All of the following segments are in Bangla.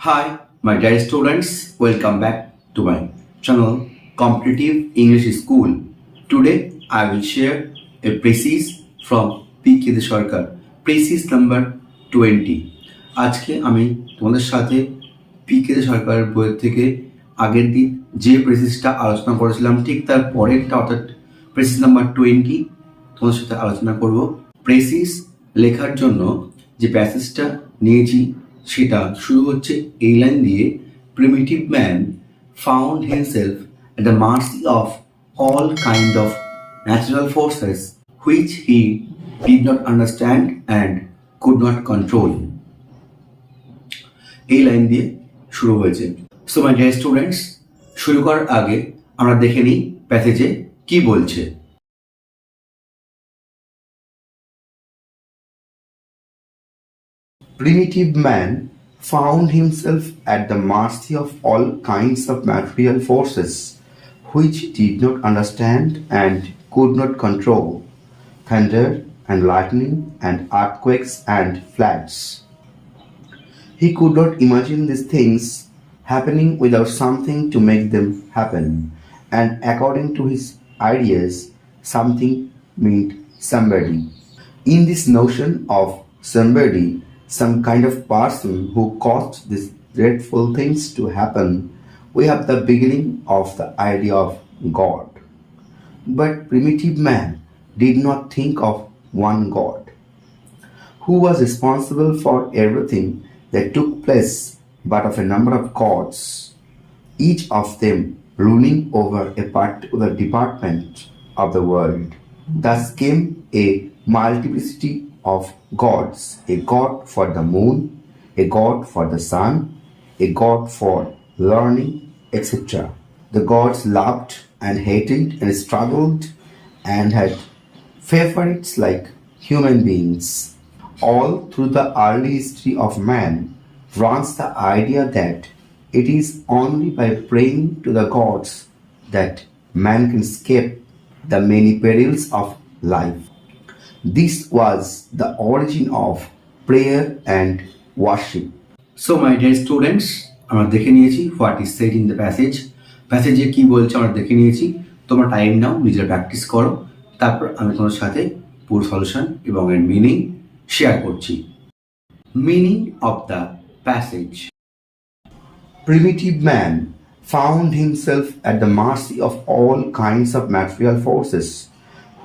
Hi, my dear students, welcome back to my channel Competitive English School. Today I will share a precis from P.K. Sarkar, precis number 20. আজকে আমি তোমাদের সাথে পি.কে. সরকারের বইয়ের থেকে আগের দিন যে প্রেসিসটা আলোচনা করেছিলাম ঠিক তার পরেরটা অর্থাৎ প্রেসিস নাম্বার 20 তোমাদের সাথে আলোচনা করব। প্রেসিস লেখার জন্য যে প্যাসেজটা নিয়েছি সেটা শুরু হচ্ছে এই লাইন দিয়ে, primitive man found himself at the mercy of all kind of natural forces which he did not understand and could not control. এই লাইন দিয়ে শুরু হয়েছে। সো মাই ডিয়ার স্টুডেন্টস, শুরু করার আগে আমরা দেখে নিই প্যাসেজে কি বলছে। Primitive man found himself at the mercy of all kinds of material forces which he did not understand and could not control, thunder and lightning and earthquakes and floods. He could not imagine these things happening without something to make them happen, and according to his ideas, something meant somebody. In this notion of somebody, some kind of person who caused these dreadful things to happen, we have the beginning of the idea of God. But primitive man did not think of one God, who was responsible for everything that took place, but of a number of gods, each of them ruling over a particular department of the world. Thus came a multiplicity of gods, a god for the moon, a god for the sun, a god for learning, etc. The gods loved and hated and struggled and had favorites like human beings. All through the early history of man runs the idea that it is only by praying to the gods that man can escape the many perils of life. This was the origin of prayer and worship. So my dear students, আমরা দেখে নিয়েছি what is said in the passage. প্যাসেজে কি বলছে আমরা দেখে নিয়েছি। তোমরা টাইম নাও, নিজেরা প্র্যাকটিস করো, তারপর আমি তোমার সাথে পুরো সলিউশন এবং এর মিনিং শেয়ার করছি। Meaning of the passage. Primitive man found himself at the mercy of all kinds of material forces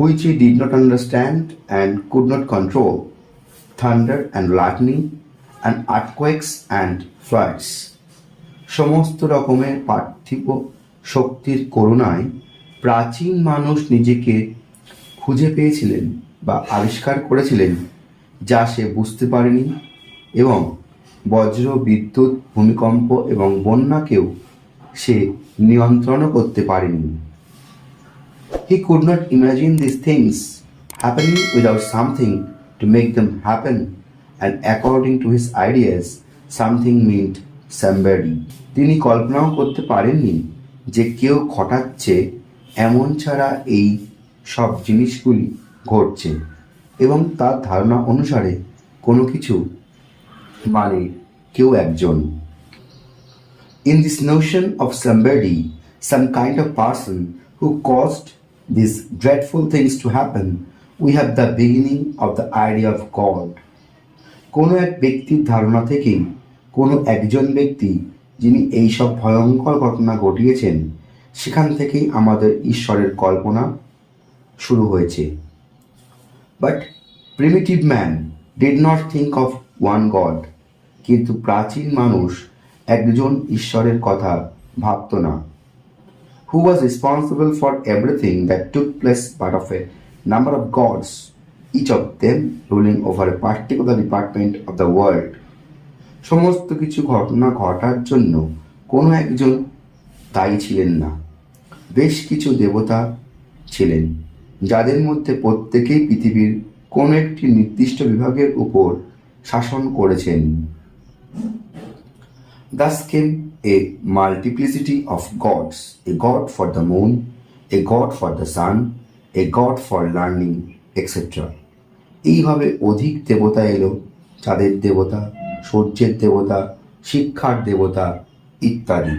which he did not understand and could not control, thunder and lightning and earthquakes and floods. সমস্ত রকমের পার্থিব শক্তির করুণায় প্রাচীন মানুষ নিজেকে খুঁজে পেয়েছিলেন বা আবিষ্কার করেছিলেন, যা সে বুঝতে পারেনি, এবং বজ্র, বিদ্যুৎ, ভূমিকম্প এবং বন্যাকেও সে নিয়ন্ত্রণও করতে পারেনি। He could not imagine these things happening without something to make them happen, and according to his ideas, something meant somebody. তিনি কল্পনাও করতে পারেননি যে কেউ ঘটাচ্ছে, এমন ছাড়া এই সব জিনিসগুলি ঘটছে, এবং তার ধারণা অনুসারে কোনো কিছু মানে কেউ একজন। In this notion of somebody, some kind of person who caused these dreadful things to happen, we have the beginning of the idea of God. কোনো এক ব্যক্তির ধারণা থেকেই কোনো একজন ব্যক্তি যিনি এই সব ভয়ঙ্কর ঘটনা ঘটিয়েছেন, সেখান থেকেই আমাদের ঈশ্বরের কল্পনা শুরু হয়েছে। But primitive man did not think of one god, কিন্তু প্রাচীন মানুষ একজন ঈশ্বরের কথা ভাবত না। Who was responsible for everything that took place, but of a number of gods, each of them ruling over a particular department of the world. সমস্ত কিছু ঘটনা ঘটার জন্য কোনো একজন দায়ী ছিলেন না, বেশ কিছু দেবতা ছিলেন, যাদের মধ্যে প্রত্যেকেই পৃথিবীর কোনো একটি নির্দিষ্ট বিভাগের উপর শাসন করেছেন। Thus came a multiplicity of gods, a god for the moon, a god for the sun, a god for learning, etc. এইভাবে অধিক দেবতা এলো, চাঁদের দেবতা, সূর্যের দেবতা, শিক্ষার দেবতা ইত্যাদি।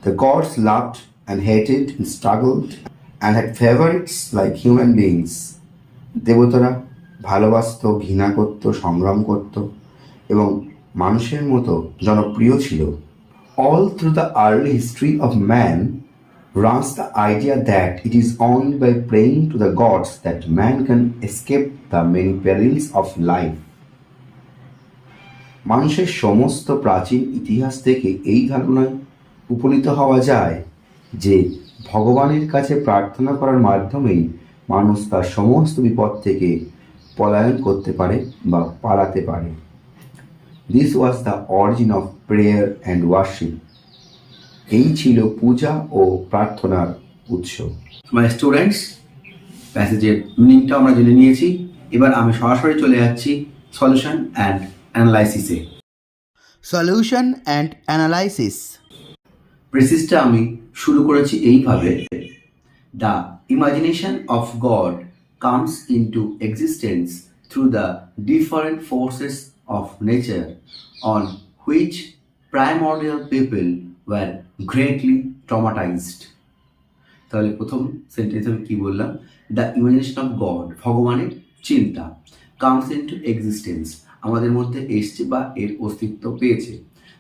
The gods loved and hated and struggled and had favorites like human beings. দেবতারা ভালোবাসত, ঘৃণা করত, সংগ্রাম করত এবং মানুষের মতো জনপ্রিয় ছিল। All through the early history of man runs the idea that it is only by praying to the gods that man can escape the many perils of life. মানুষের সমস্ত প্রাচীন ইতিহাস থেকে এই ধারণায় উপনীত হওয়া যায় যে ভগবানের কাছে প্রার্থনা করার মাধ্যমেই মানুষ তার সমস্ত বিপদ থেকে পলায়ন করতে পারে বা পালাতে পারে। This was the origin of prayer and worship. এই ছিল পূজা ও প্রার্থনার উৎস। মাই স্টুডেন্টস, প্যাসেজের মিনিংটা আমরা জেনে নিয়েছি। এবার আমি সরাসরি চলে যাচ্ছি সলিউশন অ্যান্ড অ্যানালাইসিসে। Solution and analysis. প্রেসিসটা আমি শুরু করেছি এইভাবে: the imagination of God comes into existence through the different forces of nature on which primordial people were greatly traumatized. তাহলে প্রথম সেন্টেন্স আমি কি বললাম? দ্য ইমাজিনেশন অফ গড, ভগবানের চিন্তা, কামস ইনটু এক্সিস্টেন্স, আমাদের মধ্যে এসছে বা এর অস্তিত্ব পেয়েছে,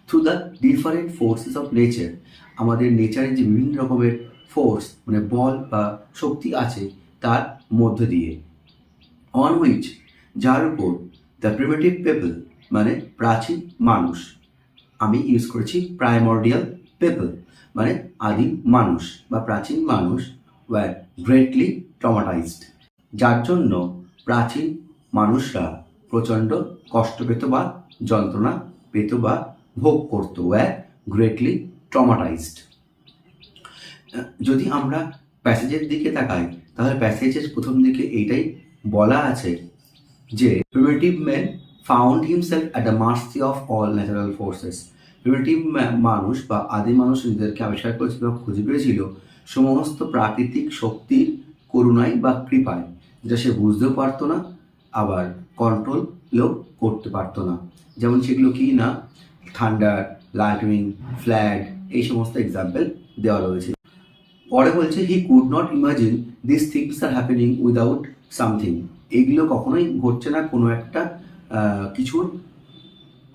through the different forces of nature, আমাদের নেচারের যে বিভিন্ন রকমের ফোর্স মানে বল বা শক্তি আছে তার মধ্য দিয়ে, অন হুইচ, যার উপর, দ্য প্রিমিটিভ পিপল মানে প্রাচীন মানুষ, আমি ইউজ করেছি প্রাইমর্ডিয়াল পিপল মানে আদিম মানুষ বা প্রাচীন মানুষ, ওয়ার গ্রেটলি ট্রমাটাইজড, যার জন্য প্রাচীন মানুষরা প্রচণ্ড কষ্ট পেত বা যন্ত্রণা পেত বা ভোগ করত, ওয়ার গ্রেটলি ট্রমাটাইজড। যদি আমরা প্যাসেজের দিকে তাকাই তাহলে প্যাসেজের প্রথম দিকে এইটাই বলা আছে যে primitive man found himself at the mercy of all natural forces. Primitive মানুষ বা আদি মানুষ নিজেদেরকে আবিষ্কার করেছিল বা খুঁজে পেয়েছিল সমস্ত প্রাকৃতিক শক্তির করুণায় বা কৃপায়, যেটা সে বুঝতেও পারতো না আবার কন্ট্রোলও করতে পারতো না। যেমন সেগুলো কি না, থান্ডার, লাইটনিং, ফ্ল্যাড, এই সমস্ত এক্সাম্পল দেওয়া রয়েছে। পরে বলছে he could not imagine this things are happening without something, এগুলো কখনোই ঘটছে না কোনো একটা কিছুর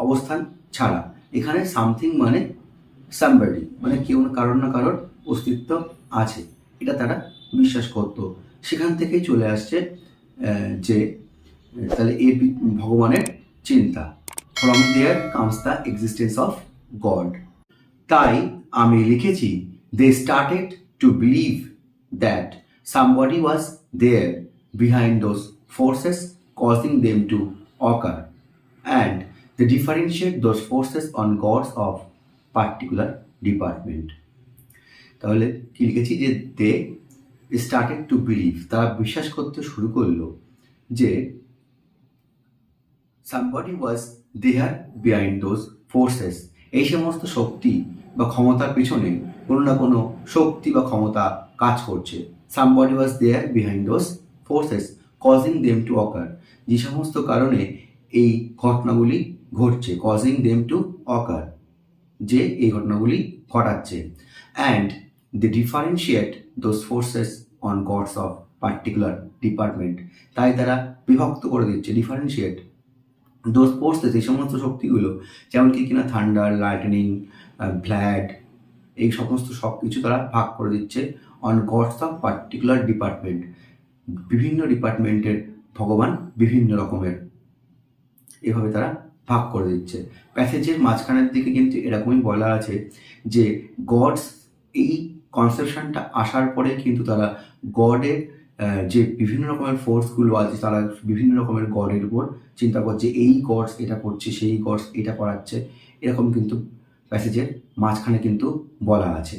অবস্থান ছাড়া। এখানে সামথিং মানে সামবডি, মানে কেউ কারোর না কারোর অস্তিত্ব আছে, এটা তারা বিশ্বাস করত। সেখান থেকেই চলে আসছে যে তাহলে এই ভগবানের চিন্তা, from there comes the existence of God. তাই আমি লিখেছি they started to believe that somebody was there behind those forces causing them to occur, and they differentiate those forces on gods of particular department. তাহলে কি লিখেছি যে দে স্টার্টেড টু বিলিভ, তারা বিশ্বাস করতে শুরু করলো যে somebody was there behind those forces, এই সমস্ত শক্তি বা ক্ষমতার পিছনে কোনো না কোনো শক্তি বা ক্ষমতা কাজ করছে। Somebody was there behind those forces causing them to occur, যে সমস্ত কারণে এই ঘটনাগুলি ঘটছে, কজিং দেম টু অকার, যে এই ঘটনাগুলি ঘটাচ্ছে। And they differentiate those forces on gods of particular department, তাই তারা বিভক্ত করে দিচ্ছে, ডিফারেন্সিয়েট দোজ ফোর্সেস, এই সমস্ত শক্তিগুলো, যেমন কি কিনা থান্ডার, লাইটনিং, ফ্ল্যাড, এই সমস্ত সব কিছু তারা ভাগ করে দিচ্ছে on gods of particular department, বিভিন্ন ডিপার্টমেন্টের ভগবান বিভিন্ন রকমের, এভাবে তারা ভাগ করে দিচ্ছে। প্যাসেজের মাঝখানের দিকে কিন্তু এরকমই বলা আছে যে গডস, এই কনসেপশনটা আসার পরে কিন্তু তারা গডের যে বিভিন্ন রকমের ফোর্সগুলো আছে তারা বিভিন্ন রকমের গডের উপর চিন্তা করছে, এই গডস এটা করছে, সেই গডস এটা করাচ্ছে, এরকম কিন্তু প্যাসেজের মাঝখানে কিন্তু বলা আছে।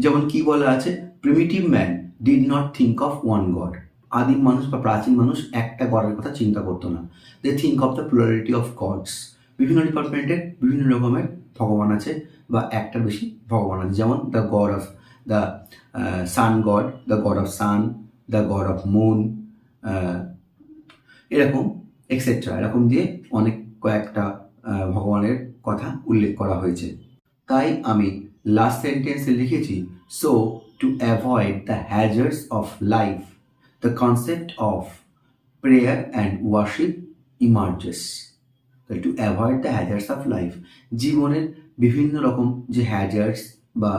যেমন কি বলা আছে, primitive man did not think of one god, আদিম মানুষ বা প্রাচীন মানুষ একটা গডের কথা চিন্তা করতো না। They think of the plurality of gods, বিভিন্ন ডিপার্টমেন্টের বিভিন্ন রকমের ভগবান আছে বা একটার বেশি ভগবান আছে। যেমন the god of the sun god, the god of sun, the god of moon, এরকম এক্সেট্রা, এরকম দিয়ে অনেক কয়েকটা ভগবানের কথা উল্লেখ করা হয়েছে। তাই আমি লাস্ট সেন্টেন্সে লিখেছি, so to avoid the hazards of life the concept of prayer and worship ইমার্জেস। To avoid the hazards of life, জীবনের বিভিন্ন রকম যে হ্যাজার্ডস বা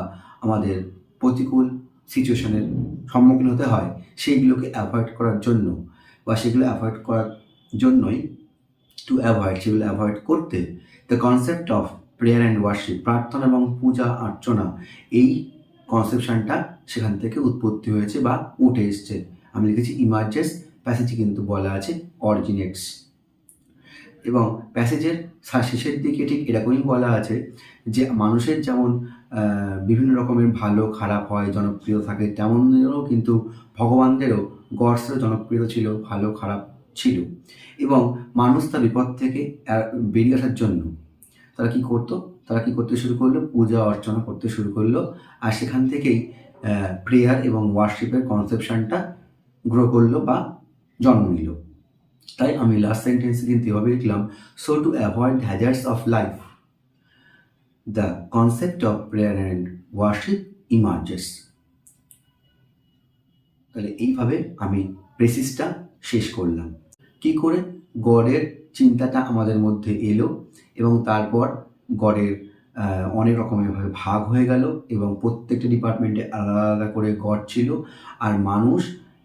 আমাদের প্রতিকূল সিচুয়েশনের সম্মুখীন হতে হয় সেইগুলোকে অ্যাভয়েড করার জন্য বা সেগুলো অ্যাভয়েড করার জন্যই টু অ্যাভয়েড, সেগুলো অ্যাভয়েড করতে the concept of prayer and worship, প্রার্থনা এবং পূজা অর্চনা, এই কনসেপশনটা সেখান থেকে উৎপত্তি হয়েছে বা উঠে এসছে। আমি লিখেছি ইমার্জেস, প্যাসেজে কিন্তু বলা আছে অরিজিনেটস। এবং প্যাসেজের শেষের দিকে ঠিক এরকমই বলা আছে যে মানুষের যেমন বিভিন্ন রকমের ভালো খারাপ হয়, জনপ্রিয় থাকে, তেমনও কিন্তু ভগবানদেরও গডসেরও জনপ্রিয় ছিল, ভালো খারাপ ছিল। এবং মানুষ তার বিপদ থেকে বেরিয়ে আসার জন্য তারা কি করতে শুরু করলো? পূজা অর্চনা করতে শুরু করলো। আর সেখান থেকেই প্রেয়ার এবং ওয়ার্শিপের কনসেপশনটা গ্রো করলো বা জন্ম নিল। তাই আমি লাস্ট সেন্টেন্সে কিন্তু এভাবে লিখলাম, so to avoid hazards of life the concept of prayer and worship ইমার্জেস। তাহলে এইভাবে আমি প্রেসিসটা শেষ করলাম। কি করে গডের চিন্তাটা আমাদের মধ্যে এলো এবং তারপর গডের অনেক রকমের ভাগ হয়ে গেল এবং প্রত্যেকটা ডিপার্টমেন্টে আলাদা আলাদা করে গড ছিল। আর মানুষ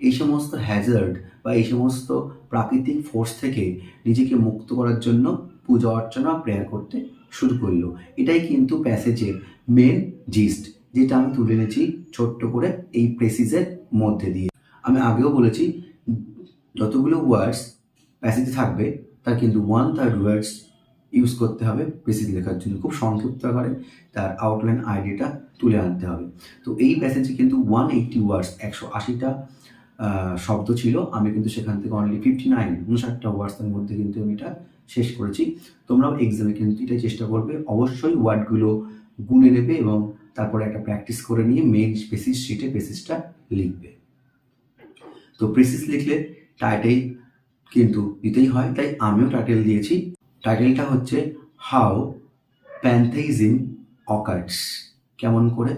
এই সমস্ত হ্যাজার্ড বা এই সমস্ত প্রাকৃতিক ফোর্স থেকে নিজেকে মুক্ত করার জন্য পূজা অর্চনা প্রেয়ার করতে শুরু করলো। এটাই কিন্তু প্যাসেজের মেন জিস্ট, যেটা আমি তুলে এনেছি ছোট্ট করে এই প্রেসিসের মধ্যে দিয়ে। আমি আগেও বলেছি যতগুলো ওয়ার্ডস প্যাসেজে থাকবে তার কিন্তু 1/3 ওয়ার্ডস ইউজ করতে হবে প্রেসিস লেখার জন্য। খুব সংক্ষিপ্ত আকারে তার আউটলাইন আইডিয়াটা তুলে আনতে হবে। তো এই প্যাসেজে কিন্তু 180 ওয়ার্ডস, 180টা শব্দ ছিল। আমি কিন্তু সেখান থেকে অনলি 59টা ওয়ার্ডসের মধ্যে কিন্তু আমি এটা শেষ করেছি। তোমরাও এক্সামে কিন্তু এটাই চেষ্টা করবে, অবশ্যই ওয়ার্ডগুলো গুনে নেবে এবং তারপরে একটা প্র্যাকটিস করে নিয়ে মেন প্রেসিস শিটে প্রেসিসটা লিখবে। তো প্রেসিস লিখলে টাইটেল কিন্তু দিতেই হয়, তাই আমিও টাইটেল দিয়েছি। টাইটেলটা হচ্ছে হাউ প্যানথেইজম অকার্স, কেমন করে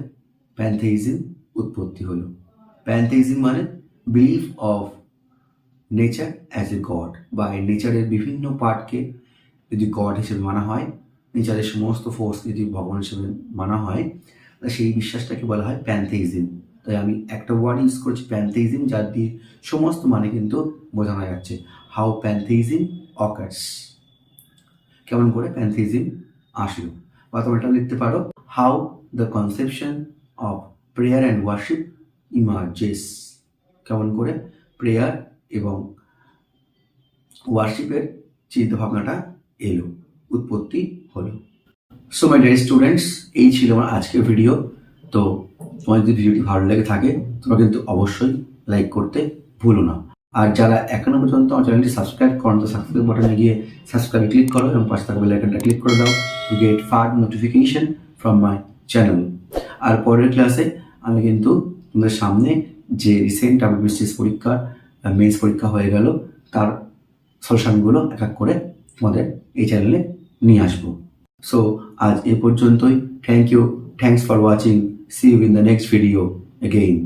প্যানথেইজম উৎপত্তি হলো। প্যানথেইজম মানে belief of nature as a god, বা নেচারের বিভিন্ন পার্টকে যদি গড হিসেবে মানা হয়, নেচারের সমস্ত ফোর্স যদি ভগবান হিসেবে মানা হয়, সেই বিশ্বাসটাকে বলা হয় প্যানথেইজম। তাই আমি একটা ওয়ার্ড ইউজ করছি প্যানথেইজম, যার দিয়ে সমস্ত মানে কিন্তু বোঝানো যাচ্ছে। হাউ প্যানথেইজম অকার্স, কেমন করে প্যানথেইজম আসলো। বা তোমরা এটা লিখতে পারো, how the conception of prayer and worship ইমার্জেস, কেমন করে প্রেয়ার এবং ওয়ার্শিপের চিন্তাভাবনাটা এলো, উৎপত্তি হলো। সো মাই ডিয়ার স্টুডেন্টস, এই ছিল আমার আজকের ভিডিও। তো তোমার যদি ভিডিওটি ভালো লেগে থাকে তোমরা কিন্তু অবশ্যই লাইক করতে ভুলো না। আর যারা এখনো পর্যন্ত আমার চ্যানেলটি সাবস্ক্রাইব করো, তো সাবস্ক্রাইব বাটনে গিয়ে সাবস্ক্রাইবে ক্লিক করো এবং পাশে থাকা বেল আইকনটা ক্লিক করে দাও to get first notification from my channel. আর পরের ক্লাসে আমি কিন্তু তোমাদের সামনে যে রিসেন্ট WBCS পরীক্ষার মেন্স পরীক্ষা হয়ে গেল তার সলিউশনগুলো এক এক করে তোমাদের এই চ্যানেলে নিয়ে আসবো। সো আজ এ পর্যন্তই। Thank you, thanks for watching, see you in the next video again.